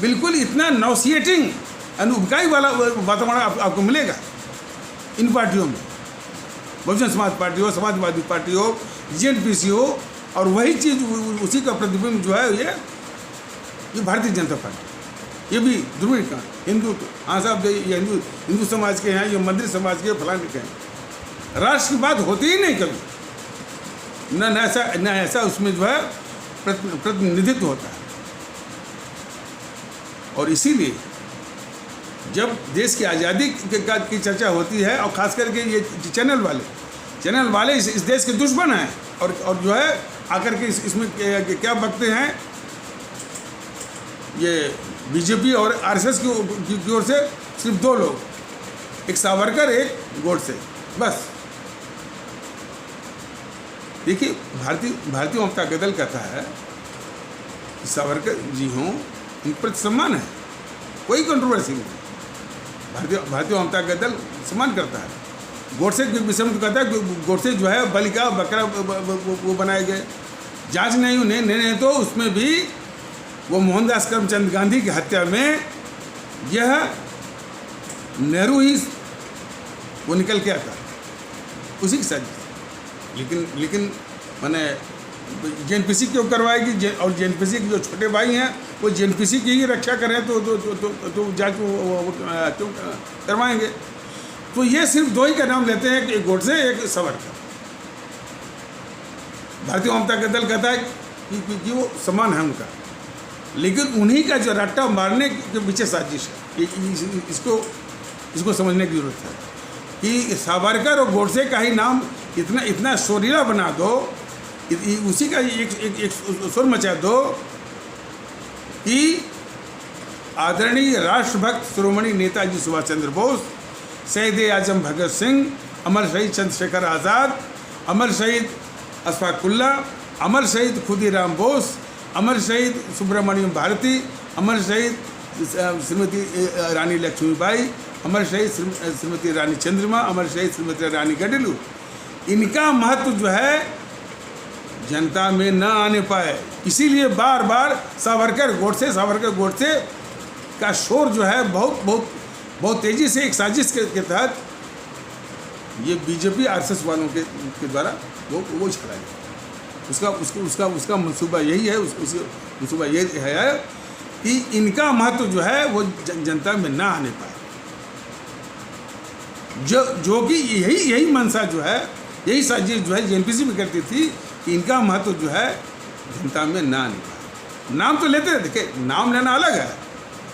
बिल्कुल इतना नॉसिएटिंग, अनुबकाई वाला वातावरण आपको मिलेगा इन पार्टियों में, बहुजन समाज पार्टी हो, समाजवादी पार्टी हो, जेएनपीसी हो, और वही चीज़ उसी का प्रतिबिंब जो है ये भारतीय जनता पार्टी। ये भी ध्रुवीण का हिंदू, हाँ साहब ये हिंदू समाज के हैं, ये मंदिर समाज के, फलाने के हैं। राष्ट्र की बात होती ही नहीं कभी, न ऐसा उसमें जो है प्रतिनिधित्व होता है। और इसीलिए जब देश की आज़ादी की चर्चा होती है, और ख़ास करके ये चैनल वाले इस देश के दुश्मन हैं, और जो है आकर के इसमें क्या बकते हैं, ये बीजेपी और आरएसएस की ओर से सिर्फ दो लोग, एक सावरकर, एक गोडसे, बस। देखिए भारतीय जनता दल कहता है कि सावरकर जी हों, उन पर सम्मान है, कोई कंट्रोवर्सी नहीं। भारतीय जनता दल सम्मान करता है। गोडसे के विषय में तो कहता है कि गोडसे जो है बलि का बकरा वो बनाए गए, जांच नहीं तो उसमें भी वो मोहनदास करमचंद गांधी की हत्या में यह नेहरू ही वो निकल के आता, उसी की साजिश। लेकिन मैंने जेएनपीसी क्यों करवाएगी, और जेएनपीसी के जो छोटे भाई हैं वो जेएनपीसी की ही रक्षा करें तो जांच क्यों करवाएंगे। तो ये सिर्फ दो ही का नाम लेते हैं, एक गोडसे, एक सावरकर। भारतीय जनता दल कहता है कि वो समान है उनका, लेकिन उन्हीं का जो रट्टा मारने के पीछे साजिश है, इसको समझने की जरूरत है। कि सावरकर और गोडसे का ही नाम इतना इतना शोरीला बना दो, उसी का एक सुर मचा दो कि आदरणीय राष्ट्रभक्त शिरोमणि नेताजी सुभाष चंद्र बोस, शहीद आजम भगत सिंह, अमर शहीद चंद्रशेखर आज़ाद, अमर शहीद अशफाक उल्ला, अमर शहीद खुदीराम बोस, अमर शहीद सुब्रमण्यम भारती, अमर शहीद श्रीमती रानी लक्ष्मीबाई, अमर शहीद श्रीमती रानी चंद्रमा, अमर शहीद श्रीमती रानी गडलू, इनका महत्व जो है जनता में न आने पाए, इसीलिए बार बार सावरकर गोडसे का शोर जो है बहुत तेज़ी से एक साजिश के तहत ये बीजेपी आरएसएस वालों के द्वारा वो छड़ा गया। उसका मंसूबा यही है, मंसूबा यही है कि इनका महत्व जो है वो जनता में ना आने पाए, जो कि यही मंशा जो है, यही साजिश जो है जेएनपीसी में करती थी कि इनका महत्व जो है जनता में ना आने पाए। नाम तो लेते हैं, देखिए नाम लेना अलग है,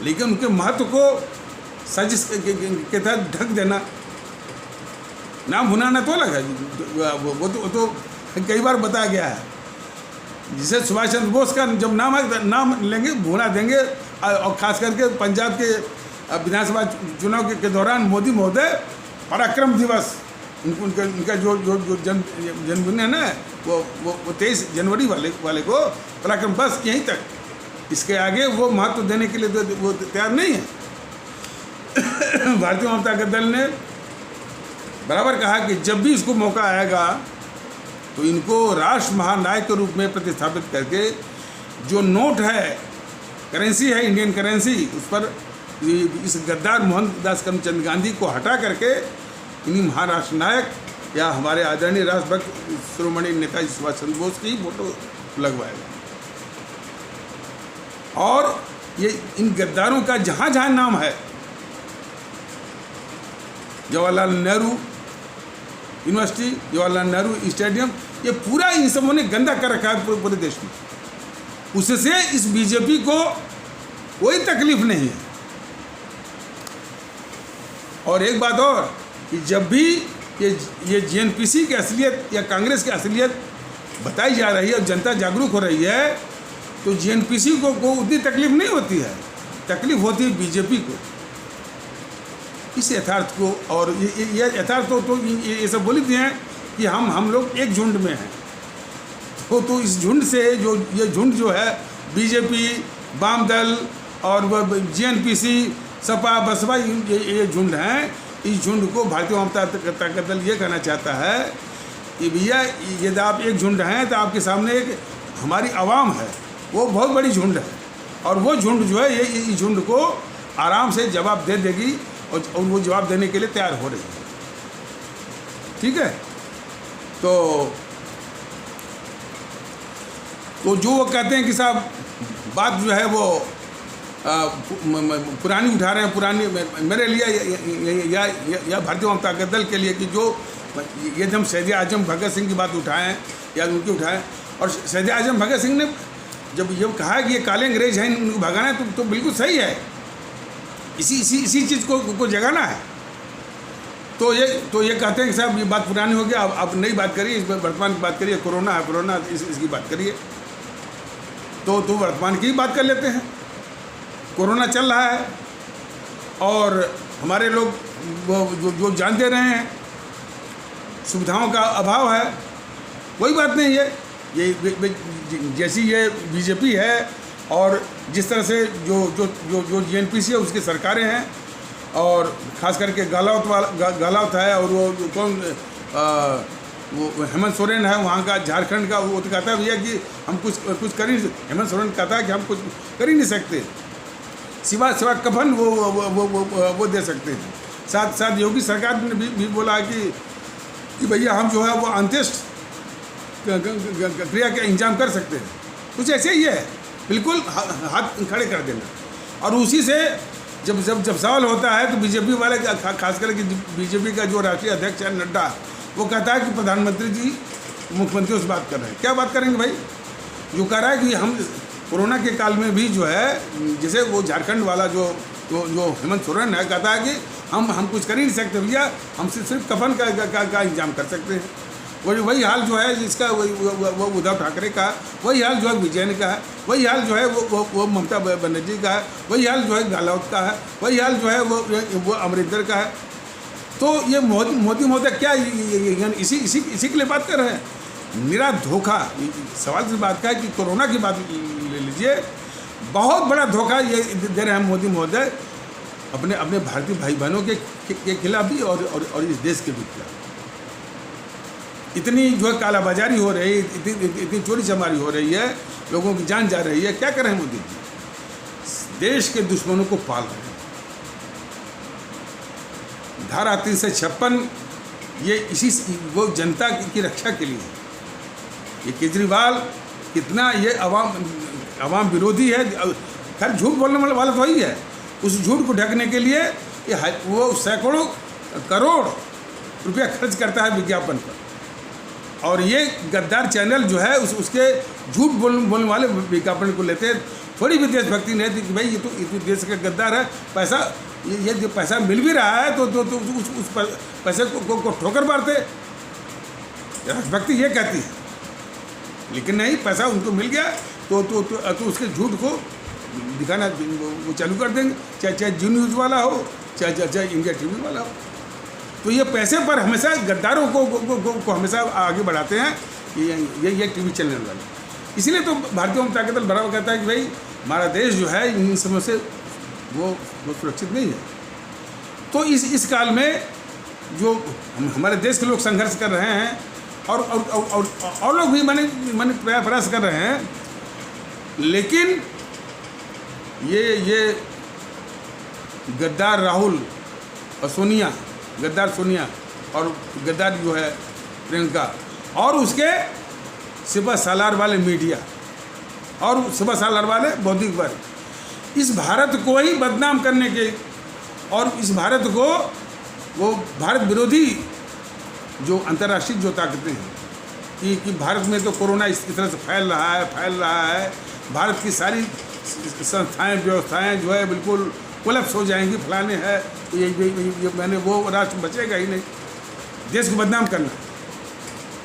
लेकिन उनके महत्व को साजिश के तहत ढक देना, नाम भुनाना तो अलग है। वो तो कई बार बताया गया है, जिसे सुभाष चंद्र बोस का जब नाम लेंगे भुना देंगे, और खास करके पंजाब के विधानसभा चुनाव के दौरान मोदी महोदय पराक्रम दिवस उनका जो जन्मदिन है ना, वो 23 जनवरी वाले को पराक्रम, बस यहीं तक, इसके आगे वो महत्व देने के लिए तो वो तैयार नहीं है। भारतीय जनता दल ने बराबर कहा कि जब भी इसको मौका आएगा तो इनको राष्ट्र महानायक के रूप में प्रतिस्थापित करके जो नोट है, करेंसी है, इंडियन करेंसी, उस पर इस गद्दार मोहनदास करमचंद गांधी को हटा करके इन्हीं महाराष्ट्र नायक या हमारे आदरणीय राष्ट्रभक्त शिरोमणि नेताजी सुभाष चंद्र बोस की फोटो लगवाएगा। और ये इन गद्दारों का जहाँ जहाँ नाम है, जवाहरलाल नेहरू यूनिवर्सिटी, जवाहरलाल नेहरू स्टेडियम, ये पूरा इन सबों ने गंदा कर रखा है पूरे देश में। उससे इस बीजेपी को कोई तकलीफ नहीं है। और एक बात और कि जब भी ये जेएनपीसी की असलियत या कांग्रेस की असलियत बताई जा रही है और जनता जागरूक हो रही है, तो जेएनपीसी को उतनी तकलीफ नहीं होती है, तकलीफ होती है बीजेपी को। इस यथार्थ को, और ये यथार्थ तो ये सब बोली दिए हैं कि हम लोग एक झुंड में हैं, तो इस झुंड से ये झुंड जो है बीजेपी, वाम दल और जेएनपीसी, सपा, बसपा, ये झुंड हैं। इस झुंड को भारतीय जनता दल ये कहना चाहता है कि भैया यदि आप एक झुंड हैं तो आपके सामने एक हमारी आवाम है, वो बहुत बड़ी झुंड है, और वो झुंड जो है ये इस झुंड को आराम से जवाब दे देगी, और वो जवाब देने के लिए तैयार हो रही है। ठीक है, तो जो वो कहते हैं कि साहब बात जो है वो पुरानी उठा रहे हैं, पुरानी मेरे लिए या भारतीय जनता दल के लिए कि जो ये हम शहीद आजम भगत सिंह की बात उठाएं या उनकी उठाएं, और शहीद आजम भगत सिंह ने जब ये कहा कि ये काले अंग्रेज हैं, इनको भगाना है, तो बिल्कुल सही है, इसी चीज़ को जगाना है। तो ये कहते हैं कि साहब ये बात पुरानी हो गया, अब नई बात करिए, इस वर्तमान की बात करिए, कोरोना है, कोरोना इसकी बात करिए। तो वर्तमान की बात कर लेते हैं। कोरोना चल रहा है और हमारे लोग जो जान दे रहे हैं, सुविधाओं का अभाव है, कोई बात नहीं है। ये जैसी ये बीजेपी है और जिस तरह से जो जेएनपीसी है उसकी सरकारें हैं, और ख़ास करके गहलोत है, और वो कौन वो हेमंत सोरेन है वहाँ का, झारखंड का, वो तो कहता है भैया कि हम कुछ कर ही, हेमंत सोरेन कहता है कि हम कुछ कर ही नहीं सकते, सिवा कफन वो दे सकते हैं। साथ योगी सरकार ने भी बोला कि भैया हम जो है वो अंत्येष्ट क्रिया का इंतजाम कर सकते हैं। कुछ ऐसे ही है, बिल्कुल हाथ खड़े कर देना। और उसी से जब सवाल होता है तो बीजेपी वाले, खास करके बीजेपी का जो राष्ट्रीय अध्यक्ष है नड्डा, वो कहता है कि प्रधानमंत्री जी मुख्यमंत्रियों से बात कर रहे हैं। क्या बात करेंगे भाई? जो कह रहा है कि हम कोरोना के काल में भी जो है, जैसे वो झारखंड वाला जो हेमंत सोरेन है, कहता है कि हम कुछ कर ही नहीं सकते भैया, हम सिर्फ कफन का इंतजाम कर सकते हैं। वही हाल जो है जिसका वो उद्धव ठाकरे का, वही हाल जो है विजयन का है, वही हाल जो है वो ममता बनर्जी का है, वही हाल जो है गहलोत का है, वही हाल जो है वो अमरिंदर का है। तो ये मोदी महोदय क्या इसी के लिए बात कर रहे हैं? मेरा धोखा। सवाल इस बात का है कि कोरोना की बात ले लीजिए, बहुत बड़ा धोखा ये दे रहे हैं मोदी महोदय अपने भारतीय भाई बहनों के खिलाफ भी और इस देश के भी खिलाफ। इतनी जो है कालाबाजारी हो रही है, इतनी चोरी चमारी हो रही है, लोगों की जान जा रही है। क्या कर रहे हैं मोदी जी? देश के दुश्मनों को पाल रहे हैं। धारा 356 ये वो जनता की रक्षा के लिए। ये केजरीवाल कितना ये अवाम विरोधी है। खैर झूठ बोलने वाला तो वही है। उस झूठ को ढकने के लिए वो सैकड़ों करोड़ रुपया खर्च करता है विज्ञापन पर। और ये गद्दार चैनल जो है उसके झूठ बोलने वाले विज्ञापन को लेते हैं। थोड़ी भी देशभक्ति नहीं थी कि भाई ये तो देश का गद्दार है, पैसा ये जो पैसा मिल भी रहा है तो उस पैसे को ठोकर मारते। देशभक्ति ये कहती है, लेकिन नहीं, पैसा उनको मिल गया तो उसके झूठ को दिखाना वो चालू कर देंगे, चाहे जी न्यूज़ वाला हो, चाहे इंडिया टीवी वाला हो। तो ये पैसे पर हमेशा गद्दारों को हमेशा आगे बढ़ाते हैं ये टीवी चैनल वाले। इसीलिए तो भारतीय जनता दल बराबर कहता है कि भाई हमारा देश जो है इन समय से वो सुरक्षित नहीं है। तो इस काल में जो हमारे देश के लोग संघर्ष कर रहे हैं और लोग भी मैंने प्रयास कर रहे हैं, लेकिन ये गद्दार राहुल और सोनिया, गद्दार सोनिया और गद्दार जो है प्रियंका और उसके सिपह सालार वाले मीडिया और सिपह सालार वाले बौद्धिक वर्ग, इस भारत को ही बदनाम करने के और इस भारत को वो भारत विरोधी जो अंतर्राष्ट्रीय जो ताकतें हैं कि भारत में तो कोरोना इस तरह से फैल रहा है, भारत की सारी संस्थाएं व्यवस्थाएं जो है बिल्कुल कोलैप्स हो जाएंगी, फलाने हैं, तो ये मैंने वो राष्ट्र बचेगा ही नहीं। देश को बदनाम करना,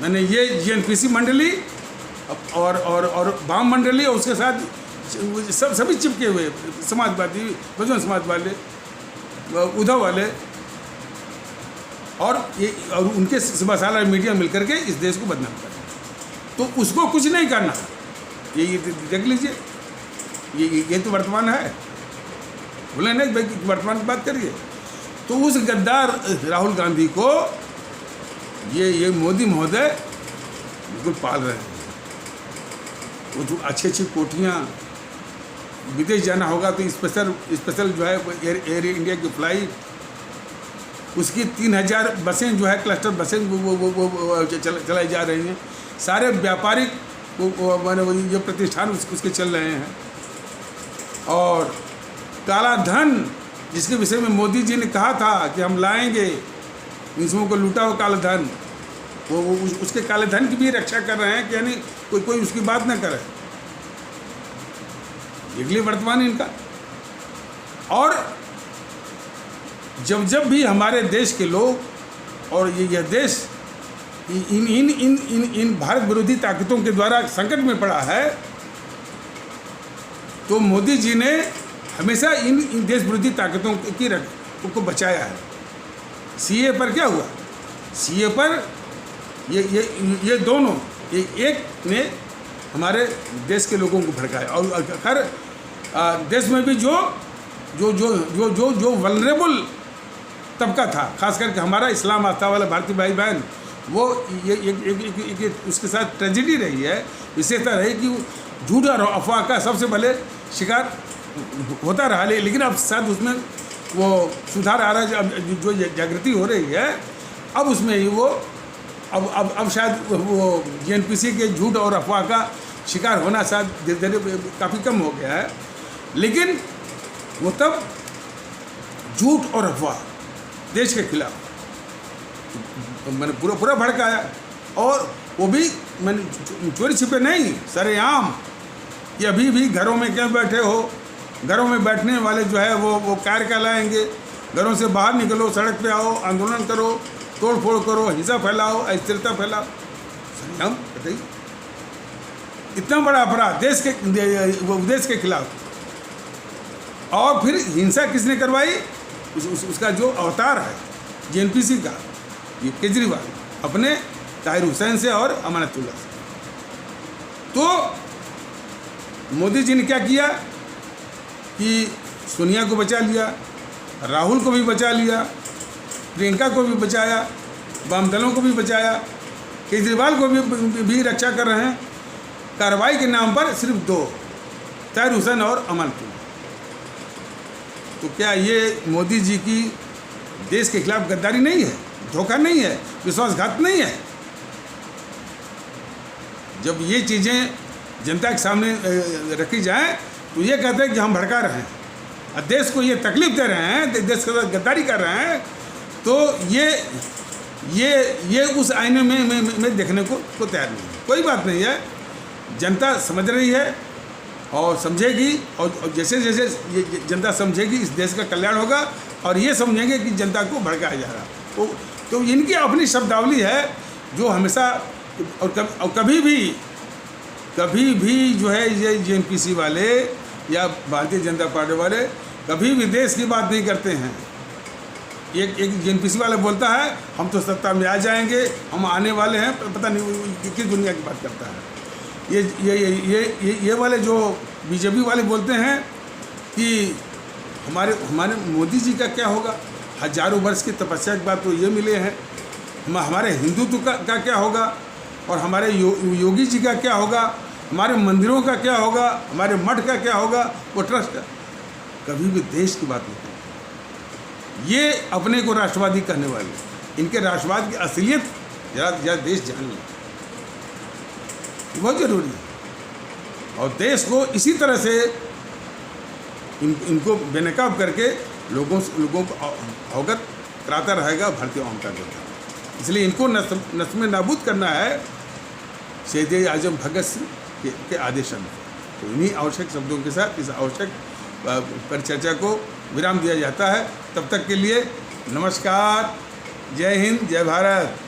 मैंने ये जीएनपीसी मंडली और वाम मंडली और उसके साथ सभी चिपके हुए समाजवादी, बहुजन समाज वाले, उद्धव वाले और उनके सिपहसालार मीडिया मिलकर के इस देश को बदनाम करना। तो उसको कुछ नहीं करना। ये देख लीजिए, ये तो वर्तमान है, बोले नहीं भाई वर्तमान की बात करिए। तो उस गद्दार राहुल गांधी को ये मोदी महोदय बिल्कुल पाल रहे हैं। वो जो अच्छी कोठियाँ, विदेश जाना होगा तो स्पेशल जो है एयर इंडिया की फ्लाइट, उसकी 3000 बसें जो है क्लस्टर बसें वो चलाई जा रही हैं। सारे व्यापारिक माने ये प्रतिष्ठान उसके चल रहे हैं। और काला धन जिसके विषय में मोदी जी ने कहा था कि हम लाएंगे, इन सबों को लूटा हुआ काला धन, वो उसके काले धन की भी रक्षा कर रहे हैं कि यानी कोई उसकी बात ना करे। अगली वर्तमान इनका। और जब भी हमारे देश के लोग और यह देश इन भारत विरोधी ताकतों के द्वारा संकट में पड़ा है, तो मोदी जी ने हमेशा इन देश विरोधी ताकतों को बचाया है। सीए पर क्या हुआ? सीए पर ये दोनों एक ने हमारे देश के लोगों को भड़काया और खैर देश में भी जो वल्नरेबल तबका था, खास करके हमारा इस्लाम आस्था वाला भारतीय भाई बहन, वो ये उसके साथ ट्रेजेडी रही है, विशेषता रही कि झूठ और अफवाह का सबसे पहले शिकार होता रहा। लेकिन अब शायद उसमें वो सुधार आ रहा है, जो जागृति हो रही है, अब उसमें ही वो अब शायद वो जीएनपीसी के झूठ और अफवाह का शिकार होना शायद धीरे धीरे काफ़ी कम हो गया है। लेकिन वो तब झूठ और अफवाह देश के खिलाफ मैंने पूरा भड़काया, और वो भी मैंने चोरी छिपे नहीं, सरेआम। ये अभी भी घरों में क्यों बैठे हो, घरों में बैठने वाले जो है वो कार कहलाएंगे, घरों से बाहर निकलो, सड़क पे आओ, आंदोलन करो, तोड़ फोड़ करो, हिंसा फैलाओ, अस्थिरता फैलाओ। हम बताइए, इतना बड़ा अपराध देश के खिलाफ, और फिर हिंसा किसने करवाई? उसका जो अवतार है जेएनपीसी का, ये केजरीवाल, अपने ताहिर हुसैन से और अमानतुल्लाह से। तो मोदी जी ने क्या किया कि सोनिया को बचा लिया, राहुल को भी बचा लिया, प्रियंका को भी बचाया, वाम दलों को भी बचाया, केजरीवाल को भी रक्षा कर रहे हैं। कार्रवाई के नाम पर सिर्फ 2, ताहिर हुसैन और अमानतुल्लाह। तो क्या ये मोदी जी की देश के खिलाफ गद्दारी नहीं है, धोखा नहीं है, विश्वासघात नहीं है? जब ये चीज़ें जनता के सामने रखी जाएं तो ये कहते हैं कि हम भड़का रहे हैं और देश को ये तकलीफ दे रहे हैं, देश के साथ गद्दारी कर रहे हैं, तो ये उस आईने में देखने को तैयार नहीं है। कोई बात नहीं है, जनता समझ रही है और समझेगी, और जैसे जैसे ये जनता समझेगी इस देश का कल्याण होगा, और ये समझेंगे कि जनता को भड़काया जा रहा। तो इनकी अपनी शब्दावली है जो हमेशा और कभी भी जो है ये जेएनपीसी वाले या भारतीय जनता पार्टी वाले कभी भी देश की बात नहीं करते हैं। एक जेएनपीसी वाला बोलता है हम तो सत्ता में आ जाएंगे, हम आने वाले हैं, पता नहीं किस दुनिया की बात करता है। ये वाले जो बीजेपी वाले बोलते हैं कि हमारे मोदी जी का क्या होगा, हजारों वर्ष की तपस्या के बाद तो ये मिले हैं, हमारे हिंदुत्व का क्या होगा, और हमारे योगी जी का क्या होगा, हमारे मंदिरों का क्या होगा, हमारे मठ का क्या होगा, वो ट्रस्ट का। कभी भी देश की बात नहीं करते। ये अपने को राष्ट्रवादी कहने वाले, इनके राष्ट्रवाद की असलियत जरा देश जान लें, बहुत जरूरी है। और देश को इसी तरह से इनको बेनकाब करके लोगों को अवगत कराता रहेगा भारतीय आवाम का जनता। इसलिए इनको नस्ल में नाबूद करना है शहीद आजम भगत सिंह के आदेशानुसार। तो इन्हीं आवश्यक शब्दों के साथ इस आवश्यक परिचर्चा को विराम दिया जाता है। तब तक के लिए नमस्कार, जय हिंद, जय भारत।